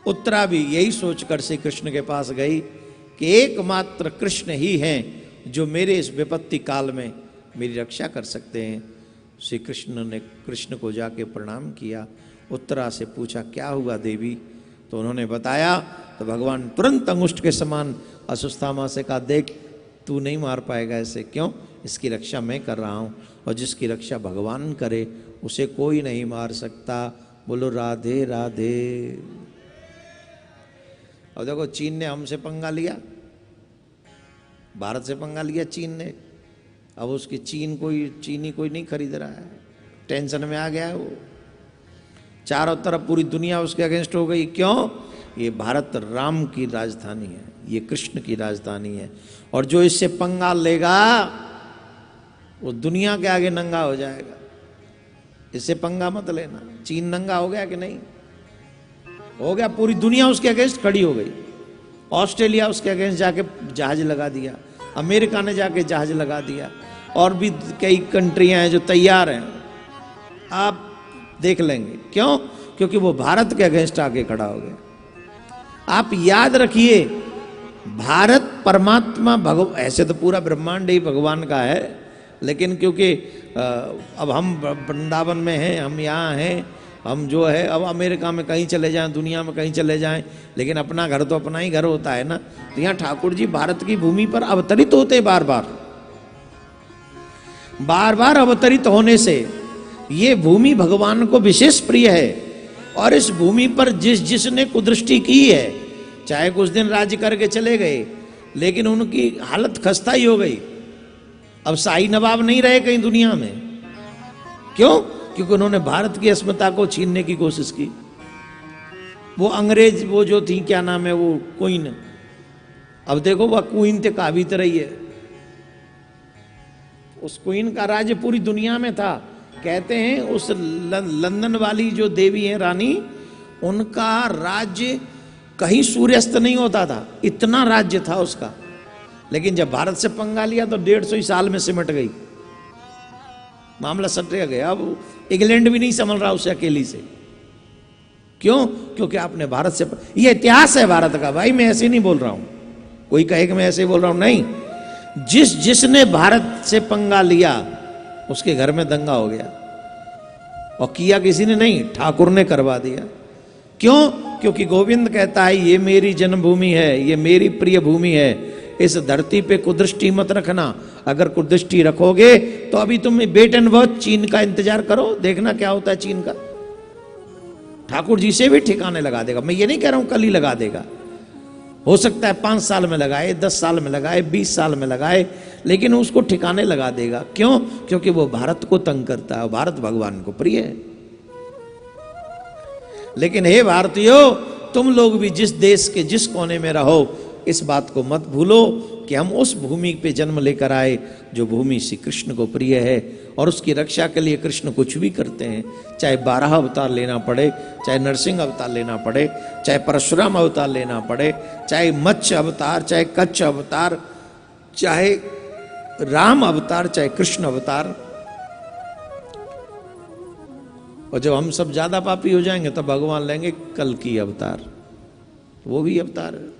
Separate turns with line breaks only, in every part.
उत्तरा भी यही सोचकर श्री कृष्ण के पास गई कि एकमात्र कृष्ण ही हैं जो मेरे इस विपत्ति काल में मेरी रक्षा कर सकते हैं। श्री कृष्ण ने कृष्ण को जाके प्रणाम किया। उत्तरा से पूछा क्या हुआ देवी, तो उन्होंने बताया। तो भगवान तुरंत अंगुष्ठ के समान अश्वत्थामा से कहा, देख तू नहीं मार पाएगा ऐसे, क्यों, इसकी रक्षा मैं कर रहा हूँ, और जिसकी रक्षा भगवान करे उसे कोई नहीं मार सकता। बोलो राधे राधे। और देखो चीन ने हमसे पंगा लिया, भारत से पंगा लिया चीन ने। अब उसकी चीनी कोई नहीं खरीद रहा है, टेंशन में आ गया है वो। चारों तरफ पूरी दुनिया उसके अगेंस्ट हो गई। क्यों? ये भारत राम की राजधानी है, ये कृष्ण की राजधानी है, और जो इससे पंगा लेगा वो दुनिया के आगे नंगा हो जाएगा। इससे पंगा मत लेना। चीन नंगा हो गया कि नहीं हो गया? पूरी दुनिया उसके अगेंस्ट खड़ी हो गई। ऑस्ट्रेलिया उसके अगेंस्ट जाके जहाज लगा दिया, अमेरिका ने जाके जहाज लगा दिया, और भी कई कंट्रियां हैं जो तैयार हैं। आप देख लेंगे। क्यों? क्योंकि वो भारत के अगेंस्ट आके खड़ा हो गया। आप याद रखिए, भारत परमात्मा भगवान, ऐसे तो पूरा ब्रह्मांड ही भगवान का है, लेकिन क्योंकि अब हम वृंदावन में हैं, हम यहाँ हैं, हम जो है अब अमेरिका में कहीं चले जाएं, दुनिया में कहीं चले जाएं, लेकिन अपना घर तो अपना ही घर होता है ना। तो यहाँ ठाकुर जी भारत की भूमि पर अवतरित होते बार बार अवतरित होने से ये भूमि भगवान को विशेष प्रिय है। और इस भूमि पर जिसने कुदृष्टि की है, चाहे कुछ दिन राज्य करके चले गए, लेकिन उनकी हालत खस्ता ही हो गई। अब शाही नवाब नहीं रहे कहीं दुनिया में। क्यों? क्योंकि उन्होंने भारत की अस्मिता को छीनने की कोशिश की। वो अंग्रेज, वो जो थी, क्या नाम है वो, क्वीन। अब देखो वह क्वीन ते काबित रही है। उस क्वीन का राज्य पूरी दुनिया में था। कहते हैं उस लंदन वाली जो देवी है रानी, उनका राज्य कहीं सूर्यास्त नहीं होता था, इतना राज्य था उसका। लेकिन जब भारत से पंगा लिया तो 150 साल में सिमट गई, मामला सट गया। अब इंग्लैंड भी नहीं संभल रहा उसे अकेली से। क्यों? क्योंकि आपने भारत से, ये इतिहास है भारत का भाई, मैं ऐसे नहीं बोल रहा हूं। कोई कहे कि मैं ऐसे बोल रहा हूं, नहीं। जिसने भारत से पंगा लिया उसके घर में दंगा हो गया, और किया किसी ने नहीं, ठाकुर ने करवा दिया। क्यों? क्योंकि गोविंद कहता है ये मेरी जन्मभूमि है, ये मेरी प्रिय भूमि है, इस धरती पे कुदृष्टि मत रखना। अगर कुदृष्टि रखोगे तो अभी तुम वेट एंड वॉच, चीन का इंतजार करो, देखना क्या होता है चीन का। ठाकुर जी से भी ठिकाने लगा देगा। मैं ये नहीं कह रहा हूं कल ही लगा देगा, हो सकता है 5 साल में लगाए, 10 साल में लगाए, 20 साल में लगाए, लेकिन उसको ठिकाने लगा देगा। क्यों? क्योंकि वो भारत को तंग करता है, भारत भगवान को प्रिय है। लेकिन हे भारतीयों, तुम लोग भी जिस देश के जिस कोने में रहो, इस बात को मत भूलो कि हम उस भूमि पे जन्म लेकर आए जो भूमि श्री कृष्ण को प्रिय है, और उसकी रक्षा के लिए कृष्ण कुछ भी करते हैं। चाहे 12 अवतार लेना पड़े, चाहे नरसिंह अवतार लेना पड़े, चाहे परशुराम अवतार लेना पड़े, चाहे मत्स्य अवतार, चाहे कच्छ अवतार, चाहे राम अवतार, चाहे कृष्ण अवतार। और जब हम सब ज्यादा पापी हो जाएंगे तब भगवान लेंगे कल्कि अवतार, वो भी अवतार है।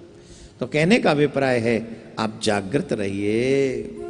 तो कहने का अभिप्राय है आप जागृत रहिए।